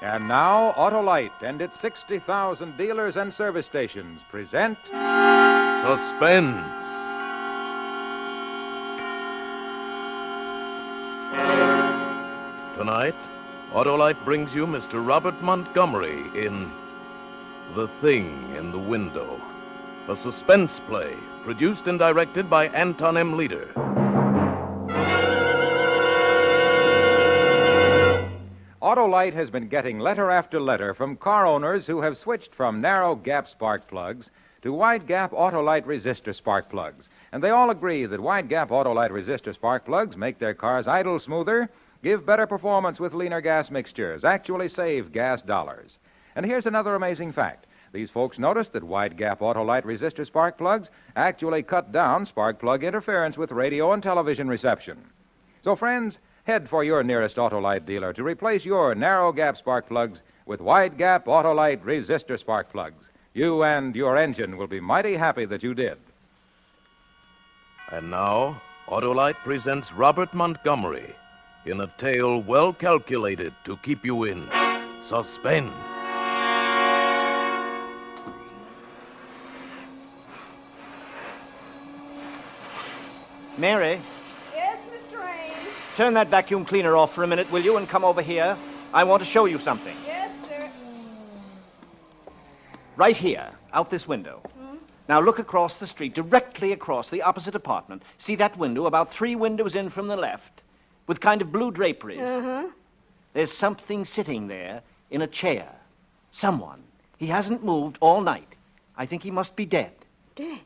And now, Autolite and its 60,000 dealers and service stations present Suspense. Tonight, Autolite brings you Mr. Robert Montgomery in The Thing in the Window, a suspense play produced and directed by Anton M. Leader. Autolite has been getting letter after letter from car owners who have switched from narrow gap spark plugs to wide gap Autolite resistor spark plugs. And they all agree that wide gap Autolite resistor spark plugs make their cars idle smoother, give better performance with leaner gas mixtures, actually save gas dollars. And here's another amazing fact. These folks noticed that wide gap Autolite resistor spark plugs actually cut down spark plug interference with radio and television reception. So, friends, head for your nearest Autolite dealer to replace your narrow gap spark plugs with wide gap Autolite resistor spark plugs. You and your engine will be mighty happy that you did. And now, Autolite presents Robert Montgomery in a tale well calculated to keep you in suspense. Mary, Yes, Mr. Ames. turn that vacuum cleaner off for a minute, will you, and come over here. I want to show you something. Yes, sir. Right here, out this window. Now look across the street, directly across the opposite apartment. See that window, about 3 windows in from the left, with kind of blue draperies. There's something sitting there in a chair. Someone. He hasn't moved all night. I think he must be dead. Dead?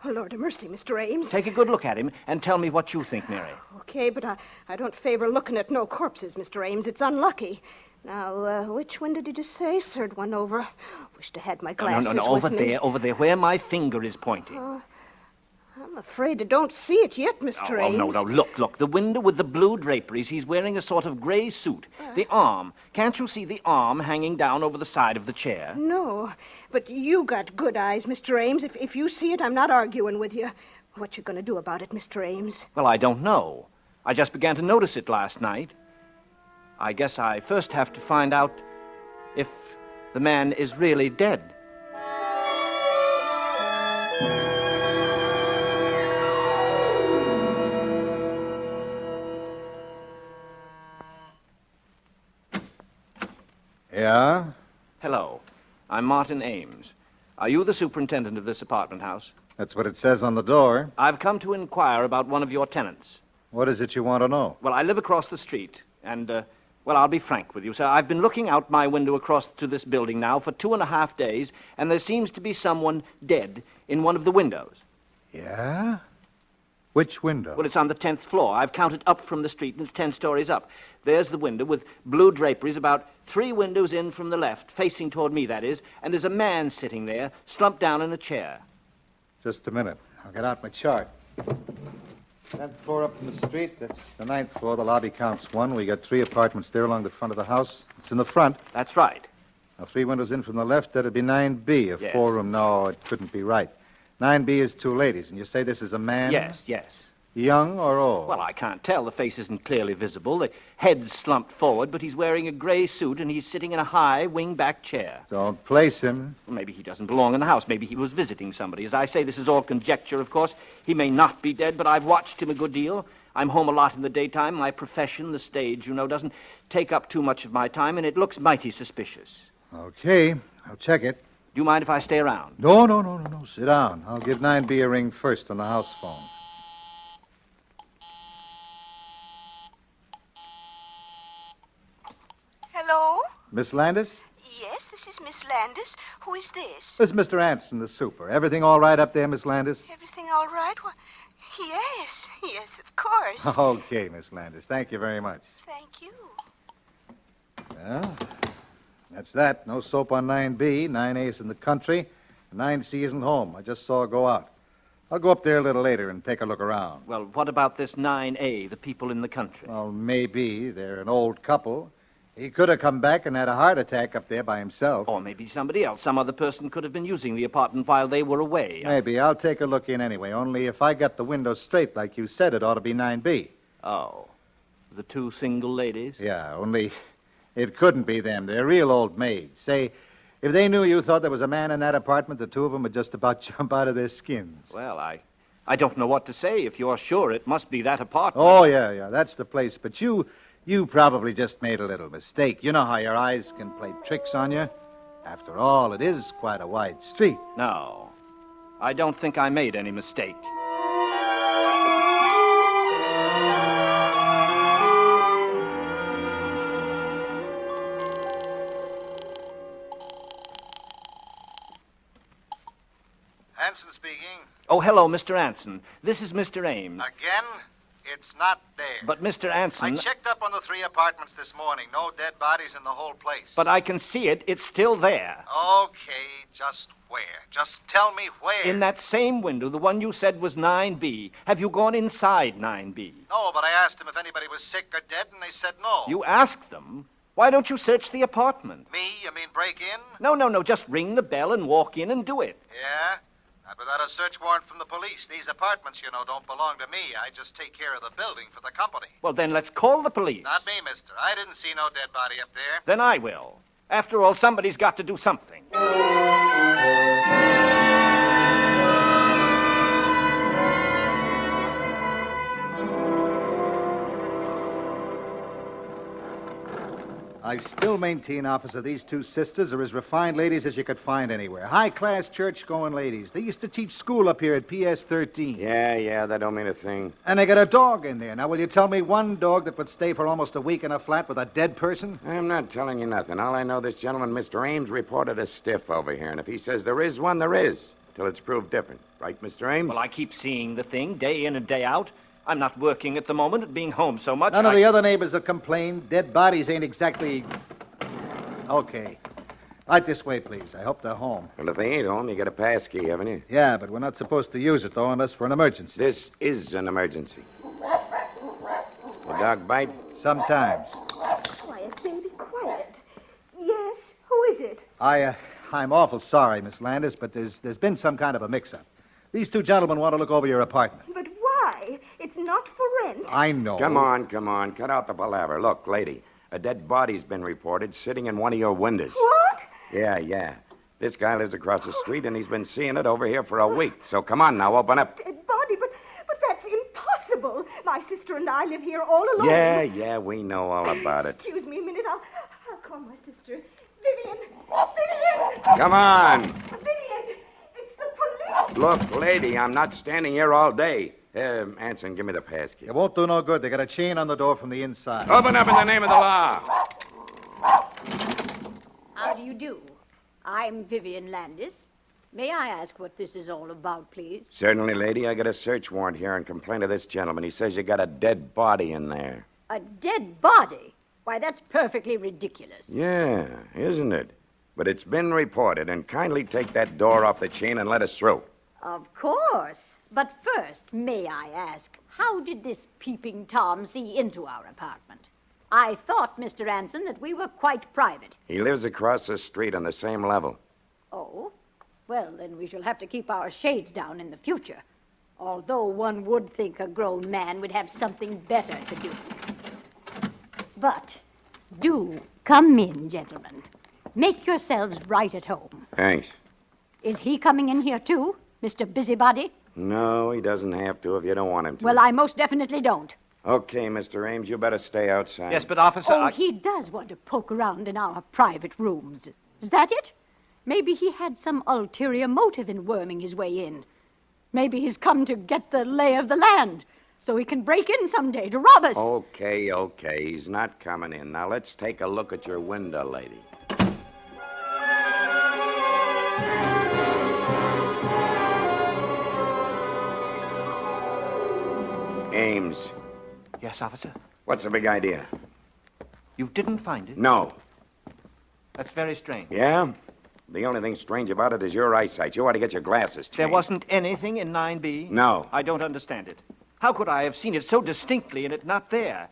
Oh, Lord of mercy, Mr. Ames. Take a good look at him and tell me what you think, Mary. Okay, but I don't favor looking at no corpses, Mr. Ames. It's unlucky. Now, which window did you say? Third one over. Wish to had my glasses No, with me. over there, where my finger is pointing. I'm afraid I don't see it yet, Mr. Ames. No, look, the window with the blue draperies. He's wearing a sort of gray suit. The arm. Can't you see the arm hanging down over the side of the chair? No, but you got good eyes, Mr. Ames. If you see it, I'm not arguing with you. What you gonna do about it, Mr. Ames? Well, I don't know. I just began to notice it last night. I guess I first have to find out if the man is really dead. Yeah? Hello. I'm Martin Ames. Are you the superintendent of this apartment house? That's what it says on the door. I've come to inquire about one of your tenants. What is it you want to know? Well, I live across the street, and, I'll be frank with you, sir. I've been looking out my window across to this building now for 2.5 days, and there seems to be someone dead in one of the windows. Yeah? Which window? Well, it's on the 10th floor. I've counted up from the street, and it's 10 stories up. There's the window with blue draperies, about 3 windows in from the left, facing toward me, that is, and there's a man sitting there, slumped down in a chair. Just a minute. I'll get out my chart. 10th floor up from the street. That's the 9th floor. The lobby counts 1. We got 3 apartments there along the front of the house. It's in the front. That's right. Now, 3 windows in from the left. That'd be 9B. A Yes. 4-room. No, it couldn't be right. 9B is 2 ladies. And you say this is a man? Yes. Young or old? Well, I can't tell. The face isn't clearly visible. The head's slumped forward, but he's wearing a gray suit, and he's sitting in a high, wing-back chair. Don't place him. Well, maybe he doesn't belong in the house. Maybe he was visiting somebody. As I say, this is all conjecture, of course. He may not be dead, but I've watched him a good deal. I'm home a lot in the daytime. My profession, the stage, doesn't take up too much of my time, and it looks mighty suspicious. Okay. I'll check it. Do you mind if I stay around? No. Sit down. I'll give 9B a ring first on the house phone. Hello? Miss Landis? Yes, this is Miss Landis. Who is this? This is Mr. Anson, the super. Everything all right up there, Miss Landis? Everything all right? Well, yes, of course. Okay, Miss Landis. Thank you very much. Thank you. Well, that's that. No soap on 9B. 9A is in the country. 9C isn't home. I just saw her go out. I'll go up there a little later and take a look around. Well, what about this 9A, the people in the country? Well, maybe. They're an old couple. He could have come back and had a heart attack up there by himself. Or maybe somebody else. Some other person could have been using the apartment while they were away. Maybe. I'll take a look in anyway. Only if I got the window straight like you said, it ought to be 9B. Oh. The 2 single ladies? Yeah, only It couldn't be them. They're real old maids. Say, if they knew you thought there was a man in that apartment, the two of them would just about jump out of their skins. Well, I don't know what to say. If you're sure, it must be that apartment. Oh, yeah, that's the place. But you probably just made a little mistake. You know how your eyes can play tricks on you? After all, it is quite a wide street. No, I don't think I made any mistake. Hanson speaking. Oh, hello, Mr. Anson. This is Mr. Ames. Again? It's not there. But, Mr. Anson... I checked up on the 3 apartments this morning. No dead bodies in the whole place. But I can see it. It's still there. Okay, just where? Just tell me where. In that same window, the one you said was 9B. Have you gone inside 9B? No, but I asked them if anybody was sick or dead, and they said no. You asked them? Why don't you search the apartment? Me? You mean break in? No. Just ring the bell and walk in and do it. Yeah? Not without a search warrant from the police. These apartments, you know, don't belong to me. I just take care of the building for the company. Well, then let's call the police. Not me, mister. I didn't see no dead body up there. Then I will. After all, somebody's got to do something. I still maintain, officer, these two sisters are as refined ladies as you could find anywhere. High-class, church-going ladies. They used to teach school up here at PS 13. Yeah, that don't mean a thing. And they got a dog in there. Now, will you tell me one dog that would stay for almost a week in a flat with a dead person? I'm not telling you nothing. All I know, this gentleman, Mr. Ames, reported a stiff over here. And if he says there is one, there is. Till it's proved different. Right, Mr. Ames? Well, I keep seeing the thing day in and day out. I'm not working at the moment at being home so much. None of the other neighbors have complained. Dead bodies ain't exactly... Okay. Right this way, please. I hope they're home. Well, if they ain't home, you got a pass key, haven't you? Yeah, but we're not supposed to use it, though, unless for an emergency. This is an emergency. The dog bite? Sometimes. Quiet, baby, quiet. Yes, who is it? I'm awful sorry, Miss Landis, but there's been some kind of a mix-up. These two gentlemen want to look over your apartment. But why? It's not for rent. I know. Come on. Cut out the palaver. Look, lady, a dead body's been reported sitting in one of your windows. What? Yeah. This guy lives across the street, and he's been seeing it over here for a week. So come on now, open up. Dead body, but that's impossible. My sister and I live here all alone. Yeah, we know all about it. Excuse me a minute. I'll call my sister. Vivian! Come on. Vivian! It's the police! Look, lady, I'm not standing here all day. Anson, give me the pass key. It won't do no good. They got a chain on the door from the inside. Open up in the name of the law. How do you do? I'm Vivian Landis. May I ask what this is all about, please? Certainly, lady. I got a search warrant here and complaint of this gentleman. He says you got a dead body in there. A dead body? Why, that's perfectly ridiculous. Yeah, isn't it? But it's been reported, and kindly take that door off the chain and let us through. Of course. But first, may I ask, how did this peeping Tom see into our apartment? I thought, Mr. Anson, that we were quite private. He lives across the street on the same level. Oh? Well, then we shall have to keep our shades down in the future. Although one would think a grown man would have something better to do. But do come in, gentlemen. Make yourselves right at home. Thanks. Is he coming in here, too, Mr. Busybody? No, he doesn't have to if you don't want him to. Well, I most definitely don't. Okay, Mr. Ames, you better stay outside. Yes, but, officer, He does want to poke around in our private rooms. Is that it? Maybe he had some ulterior motive in worming his way in. Maybe he's come to get the lay of the land, so he can break in someday to rob us. Okay. He's not coming in. Now, let's take a look at your window, lady. Ames, Yes, officer? what's the big idea? You didn't find it? No. That's very strange. Yeah? The only thing strange about it is your eyesight. You ought to get your glasses changed. There wasn't anything in 9B? No. I don't understand it. How could I have seen it so distinctly and it not there?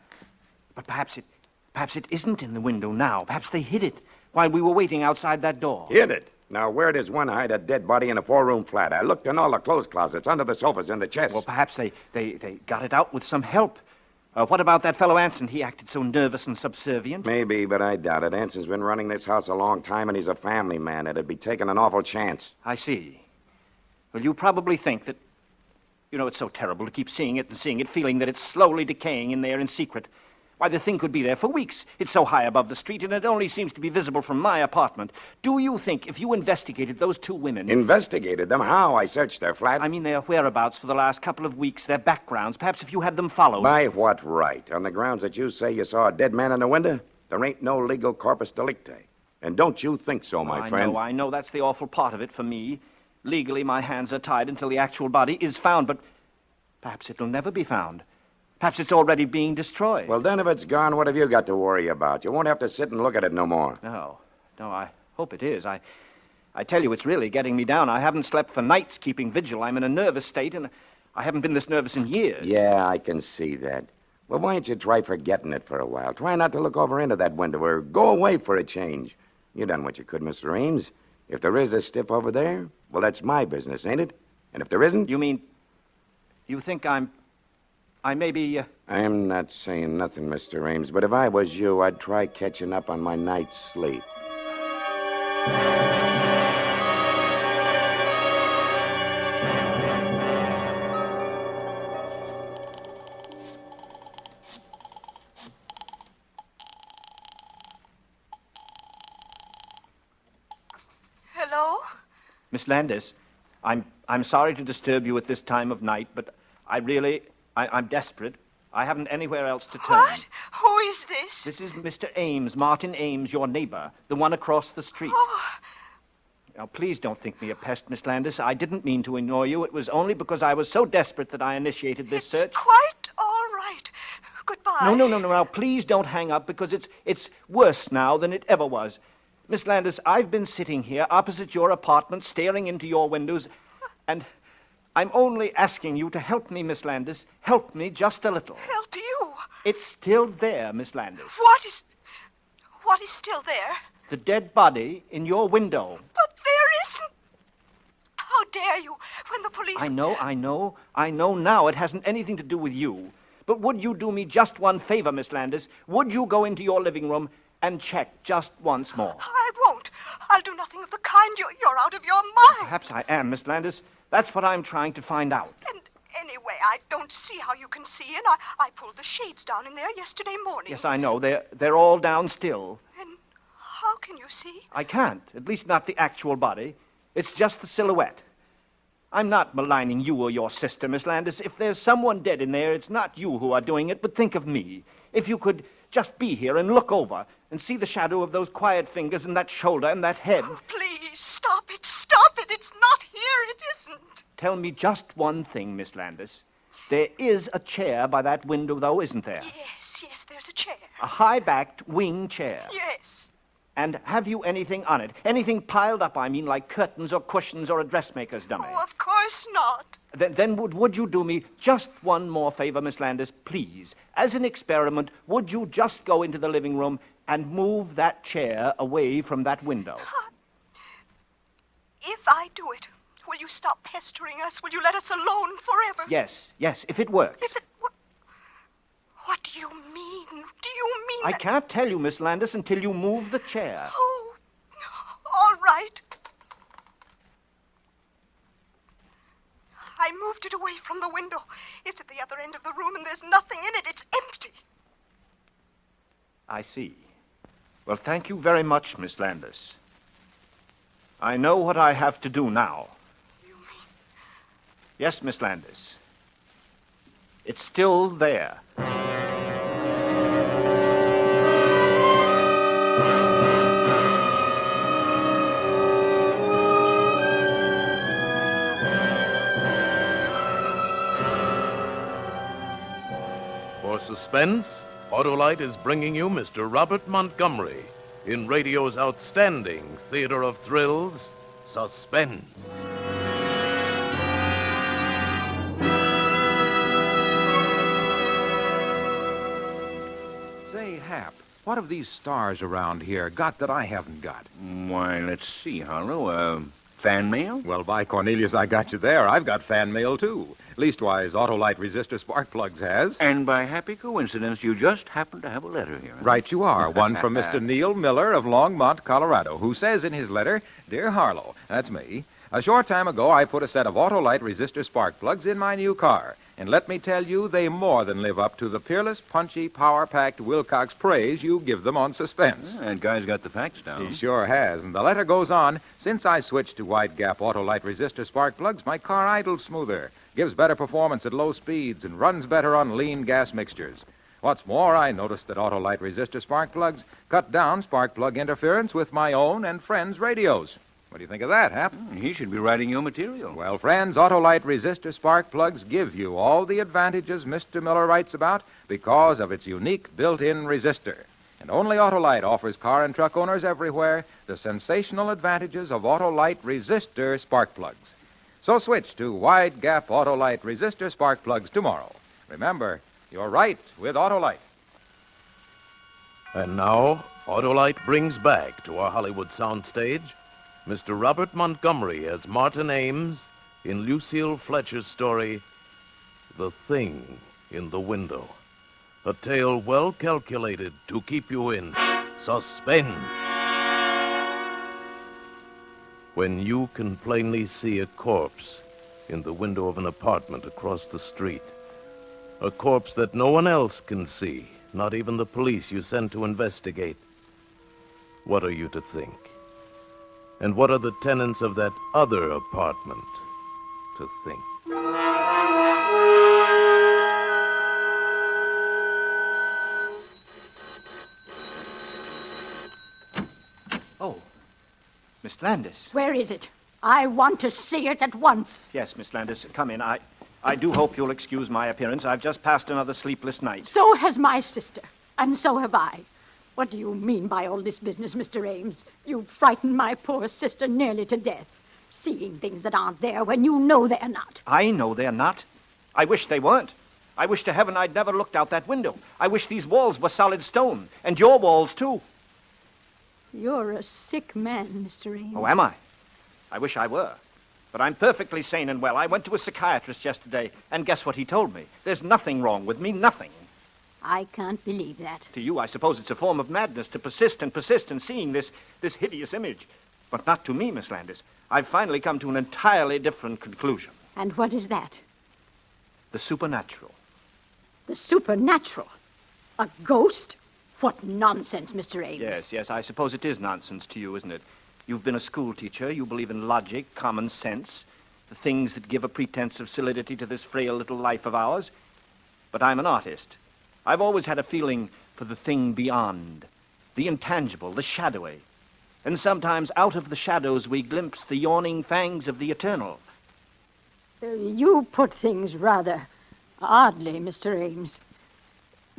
But perhaps it isn't in the window now. Perhaps they hid it while we were waiting outside that door. Hid it. Now, where does one hide a dead body in a 4-room flat? I looked in all the clothes closets, under the sofas, in the chests. Well, perhaps they got it out with some help. What about that fellow Anson? He acted so nervous and subservient. Maybe, but I doubt it. Anson's been running this house a long time, and he's a family man. It'd be taking an awful chance. I see. Well, you probably think that... You know, it's so terrible to keep seeing it and seeing it, feeling that it's slowly decaying in there in secret. Why, the thing could be there for weeks. It's so high above the street, and it only seems to be visible from my apartment. Do you think if you investigated those two women... Investigated them? How? I searched their flat. I mean, their whereabouts for the last couple of weeks, their backgrounds. Perhaps if you had them followed... By what right? On the grounds that you say you saw a dead man in the window? There ain't no legal corpus delicti. And don't you think so, my friend? I know. That's the awful part of it for me. Legally, my hands are tied until the actual body is found, but perhaps it'll never be found. Perhaps it's already being destroyed. Well, then, if it's gone, what have you got to worry about? You won't have to sit and look at it no more. No, I hope it is. I tell you, it's really getting me down. I haven't slept for nights keeping vigil. I'm in a nervous state, and I haven't been this nervous in years. Yeah, I can see that. Well, why don't you try forgetting it for a while? Try not to look over into that window, or go away for a change. You done what you could, Mr. Ames. If there is a stiff over there, well, that's my business, ain't it? And if there isn't... You mean... You think I may be... I'm not saying nothing, Mr. Ames, but if I was you, I'd try catching up on my night's sleep. Hello? Miss Landis, I'm sorry to disturb you at this time of night, but I'm desperate. I haven't anywhere else to turn. What? Who is this? This is Mr. Ames, Martin Ames, your neighbor, the one across the street. Oh, Now, please don't think me a pest, Miss Landis. I didn't mean to annoy you. It was only because I was so desperate that I initiated this search. it's quite all right. Goodbye. No. Now, please don't hang up, because it's worse now than it ever was. Miss Landis, I've been sitting here opposite your apartment, staring into your windows, and I'm only asking you to help me, Miss Landis. Help me just a little. Help you? It's still there, Miss Landis. What is still there? The dead body in your window. But there isn't. How dare you, when the police... I know now. It hasn't anything to do with you. But would you do me just one favor, Miss Landis? Would you go into your living room and check just once more? I won't. I'll do nothing of the kind. You're out of your mind. Perhaps I am, Miss Landis. That's what I'm trying to find out. And anyway, I don't see how you can see in. I pulled the shades down in there yesterday morning. Yes, I know. They're all down still. And how can you see? I can't. At least not the actual body. It's just the silhouette. I'm not maligning you or your sister, Miss Landis. If there's someone dead in there, it's not you who are doing it, but think of me. If you could just be here and look over and see the shadow of those quiet fingers and that shoulder and that head. Oh, please, stop it. Stop it. It's not here. It isn't. Tell me just one thing, Miss Landis. There is a chair by that window, though, isn't there? Yes, there's a chair. A high-backed wing chair. Yes. And have you anything on it? Anything piled up, I mean, like curtains or cushions or a dressmaker's dummy? Oh, of course not. Then would you do me just one more favor, Miss Landis, please? As an experiment, would you just go into the living room and move that chair away from that window? If I do it, will you stop pestering us? Will you let us alone forever? Yes, if it works. What do you mean? Do you mean I that... can't tell you, Miss Landis, until you move the chair. Oh, all right. I moved it away from the window. It's at the other end of the room, and there's nothing in it. It's empty. I see. Well, thank you very much, Miss Landis. I know what I have to do now. You mean... Yes, Miss Landis. It's still there. For Suspense, Autolite is bringing you Mr. Robert Montgomery in radio's outstanding theater of thrills, Suspense. Say, Hap, what have these stars around here got that I haven't got? Why, let's see, Harlow. Fan mail? Well, by Cornelius, I got you there. I've got fan mail, too. Leastwise, Autolite resistor spark plugs has. And by happy coincidence, you just happen to have a letter here. Huh? Right you are. One from Mr. Neil Miller of Longmont, Colorado, who says in his letter, Dear Harlow, that's me, a short time ago I put a set of Autolite resistor spark plugs in my new car. And let me tell you, they more than live up to the peerless, punchy, power-packed Wilcox praise you give them on Suspense. That guy's got the facts down. He sure has. And the letter goes on, since I switched to wide gap Autolite resistor spark plugs, my car idles smoother, gives better performance at low speeds, and runs better on lean gas mixtures. What's more, I noticed that Autolite resistor spark plugs cut down spark plug interference with my own and friends' radios. What do you think of that, Hap? He should be writing your material. Well, friends, Autolite resistor spark plugs give you all the advantages Mr. Miller writes about because of its unique built-in resistor. And only Autolite offers car and truck owners everywhere the sensational advantages of Autolite resistor spark plugs. So switch to wide gap Autolite resistor spark plugs tomorrow. Remember, you're right with Autolite. And now, Autolite brings back to our Hollywood soundstage Mr. Robert Montgomery as Martin Ames in Lucille Fletcher's story, The Thing in the Window. A tale well calculated to keep you in suspense. When you can plainly see a corpse in the window of an apartment across the street, a corpse that no one else can see, not even the police you send to investigate, what are you to think? And what are the tenants of that other apartment to think? Oh, Miss Landis. Where is it? I want to see it at once. Yes, Miss Landis, come in. I do hope you'll excuse my appearance. I've just passed another sleepless night. So has my sister, and so have I. What do you mean by all this business, Mr. Ames? You frightened my poor sister nearly to death, seeing things that aren't there when you know they're not. I know they're not. I wish they weren't. I wish to heaven I'd never looked out that window. I wish these walls were solid stone, and your walls, too. You're a sick man, Mr. Ames. Oh, am I? I wish I were. But I'm perfectly sane and well. I went to a psychiatrist yesterday, and guess what he told me? There's nothing wrong with me, nothing. I can't believe that. To you, I suppose it's a form of madness to persist in seeing this hideous image. But not to me, Miss Landis. I've finally come to an entirely different conclusion. And what is that? The supernatural. The supernatural? A ghost? What nonsense, Mr. Ames. Yes, I suppose it is nonsense to you, isn't it? You've been a school teacher. You believe in logic, common sense, the things that give a pretense of solidity to this frail little life of ours. But I'm an artist. I've always had a feeling for the thing beyond, the intangible, the shadowy. And sometimes out of the shadows we glimpse the yawning fangs of the eternal. You put things rather oddly, Mr. Ames.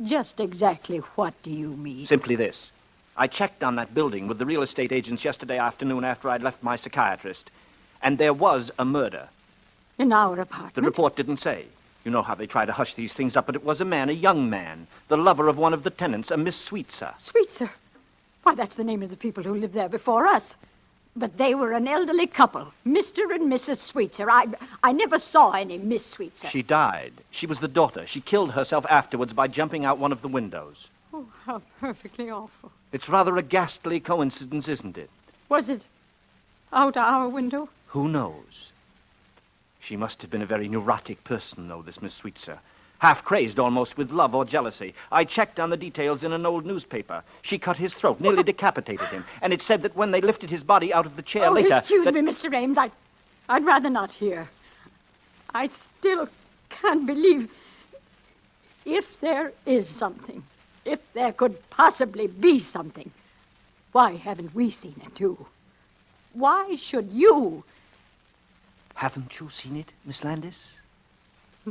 Just exactly what do you mean? Simply this. I checked on that building with the real estate agents yesterday afternoon after I'd left my psychiatrist, and there was a murder. In our apartment? The report didn't say. You know how they try to hush these things up, but it was a man, a young man, the lover of one of the tenants, a Miss Sweetser. Sweetser? Why, that's the name of the people who lived there before us. But they were an elderly couple, Mr. and Mrs. Sweetser. I never saw any Miss Sweetser. She died. She was the daughter. She killed herself afterwards by jumping out one of the windows. Oh, how perfectly awful. It's rather a ghastly coincidence, isn't it? Was it out our window? Who knows? She must have been a very neurotic person, though, this Miss Sweetser. Half crazed almost with love or jealousy. I checked on the details in an old newspaper. She cut his throat, nearly decapitated him. And it said that when they lifted his body out of the chair later... Excuse me, Mr. Ames. I'd rather not hear. I still can't believe... If there is something, if there could possibly be something, why haven't we seen it, too? Why should you... Haven't you seen it, Miss Landis?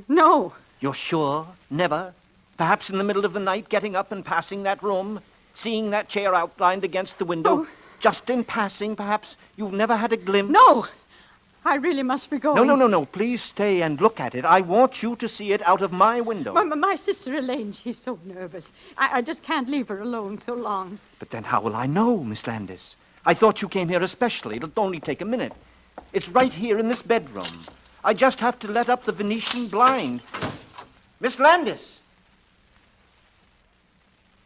No. You're sure? Never? Perhaps in the middle of the night, getting up and passing that room, seeing that chair outlined against the window? Oh. Just in passing, perhaps? You've never had a glimpse? No. I really must be going. No. Please stay and look at it. I want you to see it out of my window. My sister Elaine, she's so nervous. I just can't leave her alone so long. But then how will I know, Miss Landis? I thought you came here especially. It'll only take a minute. It's right here in this bedroom. I just have to let up the Venetian blind. Miss Landis.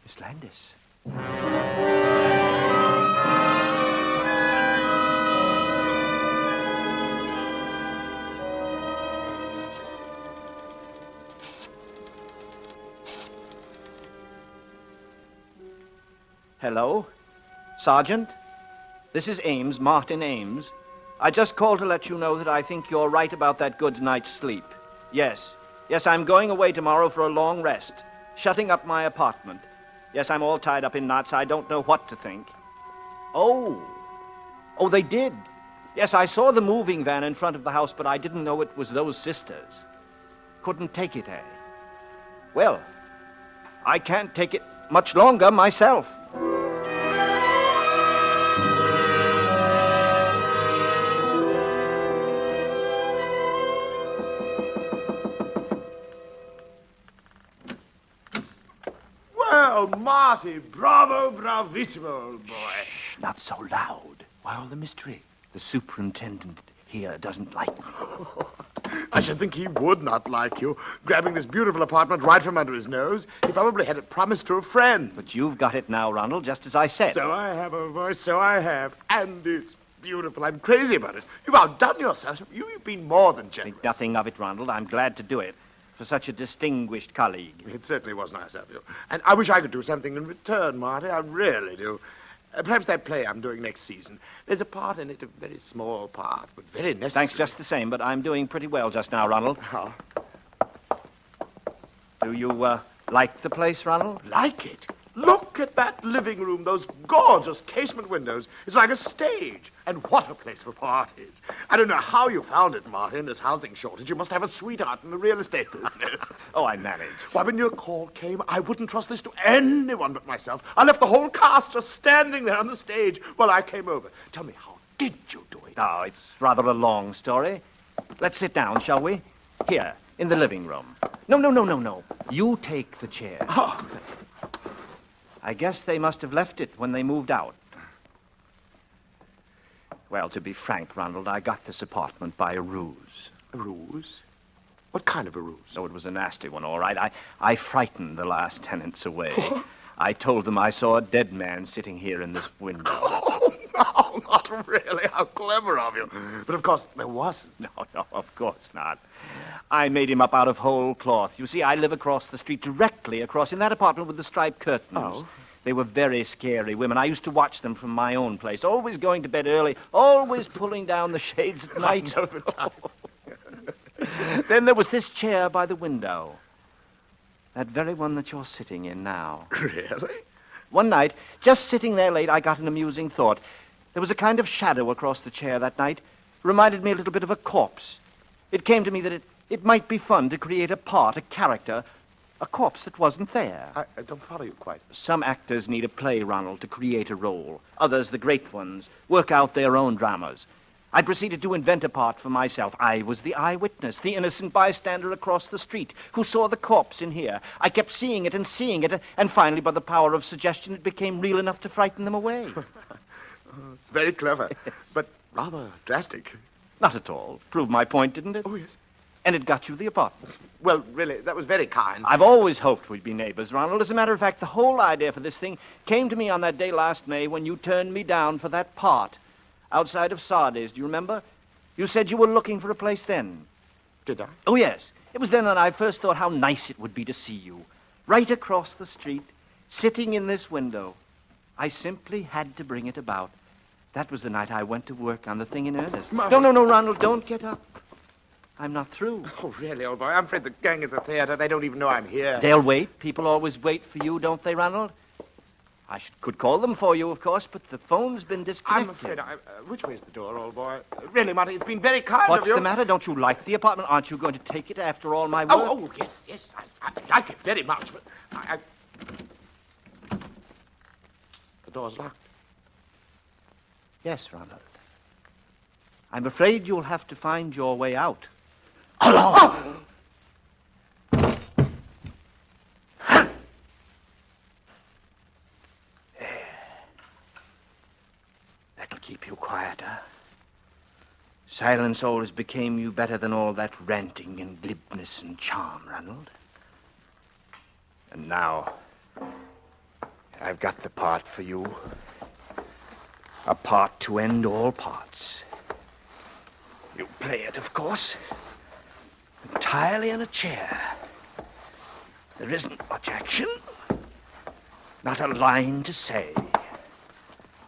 Miss Landis. Hello? Sergeant? This is Ames, Martin Ames. I just called to let you know that I think you're right about that good night's sleep. Yes. Yes, I'm going away tomorrow for a long rest. Shutting up my apartment. Yes, I'm all tied up in knots. I don't know what to think. Oh. Oh, they did. Yes, I saw the moving van in front of the house, but I didn't know it was those sisters. Couldn't take it, eh? Well, I can't take it much longer myself. Well, Marty, bravo, bravissimo, old boy. Shh, not so loud. Why all the mystery? The superintendent here doesn't like me. I should think he would not like you, grabbing this beautiful apartment right from under his nose. He probably had it promised to a friend. But you've got it now, Ronald, just as I said. So I have, old boy, so I have. And it's beautiful. I'm crazy about it. You've outdone yourself. You've been more than generous. Think nothing of it, Ronald. I'm glad to do it. For such a distinguished colleague. It certainly was nice of you. And I wish I could do something in return, Marty. I really do. Perhaps that play I'm doing next season. There's a part in it, a very small part, but very necessary. Thanks just the same, but I'm doing pretty well just now, Ronald. Oh. Do you, like the place, Ronald? Like it? Look at that living room, those gorgeous casement windows. It's like a stage. And what a place for parties. I don't know how you found it, Marty, in this housing shortage. You must have a sweetheart in the real estate business. Oh, I managed. Why, when your call came, I wouldn't trust this to anyone but myself. I left the whole cast just standing there on the stage while I came over. Tell me, how did you do it? Oh, it's rather a long story. Let's sit down, shall we? Here, in the living room. No. You take the chair. Oh, I guess they must have left it when they moved out. Well, to be frank, Ronald, I got this apartment by a ruse. a ruse? What kind of a ruse? Oh, it was a nasty one, all right. I frightened the last tenants away. I told them I saw a dead man sitting here in this window. Oh, no, not really. How clever of you. But, of course, there wasn't. No, of course not. I made him up out of whole cloth. You see, I live across the street, directly across, in that apartment with the striped curtains. Oh. They were very scary women. I used to watch them from my own place, always going to bed early, always pulling down the shades at night. I know the type. Then there was this chair by the window. That very one that you're sitting in now. Really? One night, just sitting there late, I got an amusing thought. There was a kind of shadow across the chair that night. Reminded me a little bit of a corpse. It came to me that it might be fun to create a part, a character, a corpse that wasn't there. I don't follow you quite. Some actors need a play, Ronald, to create a role. Others, the great ones, work out their own dramas. I proceeded to invent a part for myself. I was the eyewitness, the innocent bystander across the street who saw the corpse in here. I kept seeing it, and finally, by the power of suggestion, it became real enough to frighten them away. It's very clever, but rather drastic. Not at all. Proved my point, didn't it? Oh, yes. And it got you the apartment. Well, really, that was very kind. I've always hoped we'd be neighbors, Ronald. As a matter of fact, the whole idea for this thing came to me on that day last May when you turned me down for that part outside of Sardes. Do you remember? You said you were looking for a place then. Did I? Oh, yes. It was then that I first thought how nice it would be to see you. Right across the street, sitting in this window. I simply had to bring it about. That was the night I went to work on the thing in earnest. Mother. No, Ronald, don't get up. I'm not through. Oh, really, old boy? I'm afraid the gang at the theater, they don't even know I'm here. They'll wait. People always wait for you, don't they, Ronald? I could call them for you, of course, but the phone's been disconnected. I'm afraid which way's the door, old boy? Really, Marty, it's been very kind What's of you. the matter? Don't you like the apartment? Aren't you going to take it after all my work? Oh, yes, I like it very much, but The door's locked. Yes, Ronald. I'm afraid you'll have to find your way out. Alone! Oh! That'll keep you quieter. Silence always became you better than all that ranting and glibness and charm, Ronald. And now, I've got the part for you. A part to end all parts. You play it, of course, entirely in a chair. There isn't much action, not a line to say.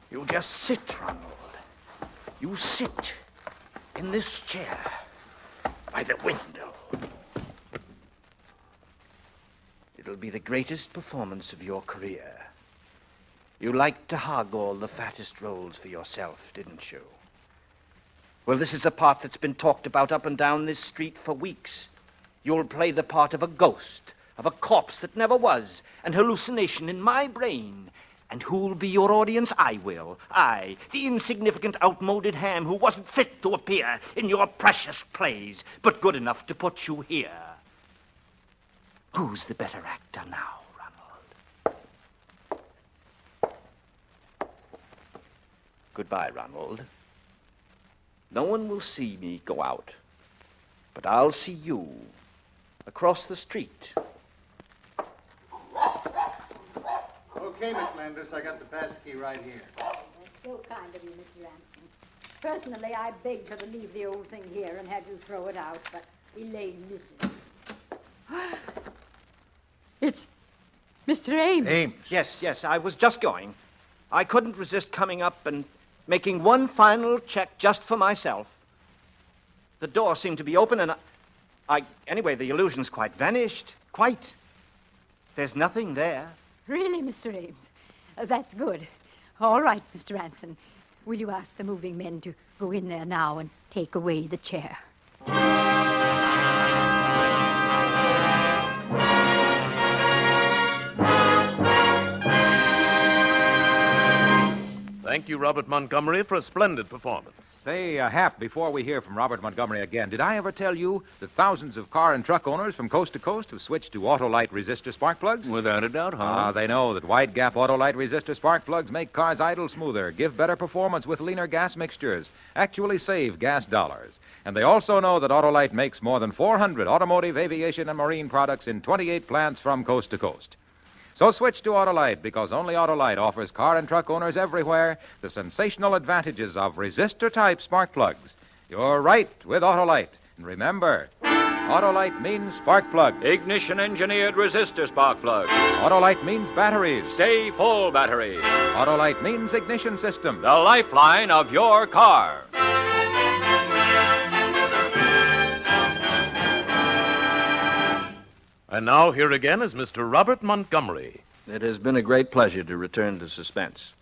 You just sit, Ronald. You sit in this chair by the window. It'll be the greatest performance of your career. You liked to hog all the fattest roles for yourself, didn't you? Well, this is a part that's been talked about up and down this street for weeks. You'll play the part of a ghost, of a corpse that never was, an hallucination in my brain. And who'll be your audience? I will. I, the insignificant, outmoded ham who wasn't fit to appear in your precious plays, but good enough to put you here. Who's the better actor now, Ronald? Goodbye, Ronald. No one will see me go out, but I'll see you across the street. Okay, Miss Landis, I got the pass key right here. That's so kind of you, Mr. Ransom. Personally, I begged her to leave the old thing here and have you throw it out, but Elaine listened. It's Mr. Ames. Ames. Yes, I was just going. I couldn't resist coming up and making one final check just for myself. The door seemed to be open, and anyway, the illusion's quite vanished. Quite. There's nothing there. Really, Mr. Ames? That's good. All right, Mr. Ransom. Will you ask the moving men to go in there now and take away the chair? Thank you, Robert Montgomery, for a splendid performance. Say, Hap, before we hear from Robert Montgomery again, did I ever tell you that thousands of car and truck owners from coast to coast have switched to Autolite resistor spark plugs? Without a doubt, huh? They know that wide gap Autolite resistor spark plugs make cars idle smoother, give better performance with leaner gas mixtures, actually save gas dollars. And they also know that Autolite makes more than 400 automotive, aviation, and marine products in 28 plants from coast to coast. So switch to Autolite, because only Autolite offers car and truck owners everywhere the sensational advantages of resistor-type spark plugs. You're right with Autolite. And remember, Autolite means spark plugs. Ignition-engineered resistor spark plugs. Autolite means batteries. Stay full batteries. Autolite means ignition systems. The lifeline of your car. And now, here again is Mr. Robert Montgomery. It has been a great pleasure to return to Suspense.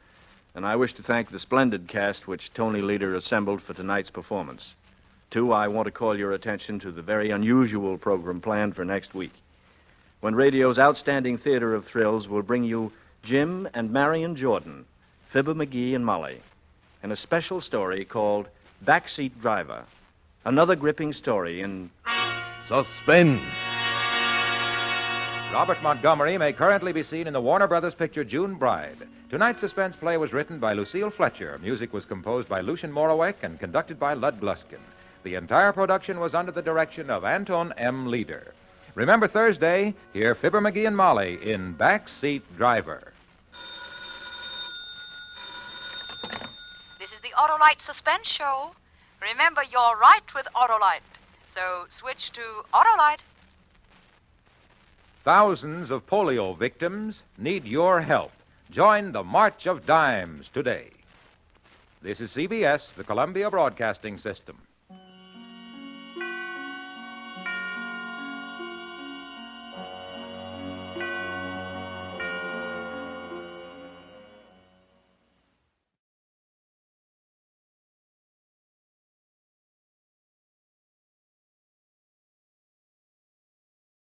And I wish to thank the splendid cast which Tony Leader assembled for tonight's performance. Too, I want to call your attention to the very unusual program planned for next week, when radio's outstanding theater of thrills will bring you Jim and Marion Jordan, Fibber McGee and Molly, and a special story called Backseat Driver, another gripping story in Suspense. Robert Montgomery may currently be seen in the Warner Brothers picture June Bride. Tonight's suspense play was written by Lucille Fletcher. Music was composed by Lucian Moraweck and conducted by Lud Gluskin. The entire production was under the direction of Anton M. Leader. Remember Thursday, hear Fibber McGee and Molly in Backseat Driver. This is the Autolite Suspense Show. Remember, you're right with Autolite. So switch to Autolite. Thousands of polio victims need your help. Join the March of Dimes today. This is CBS, the Columbia Broadcasting System.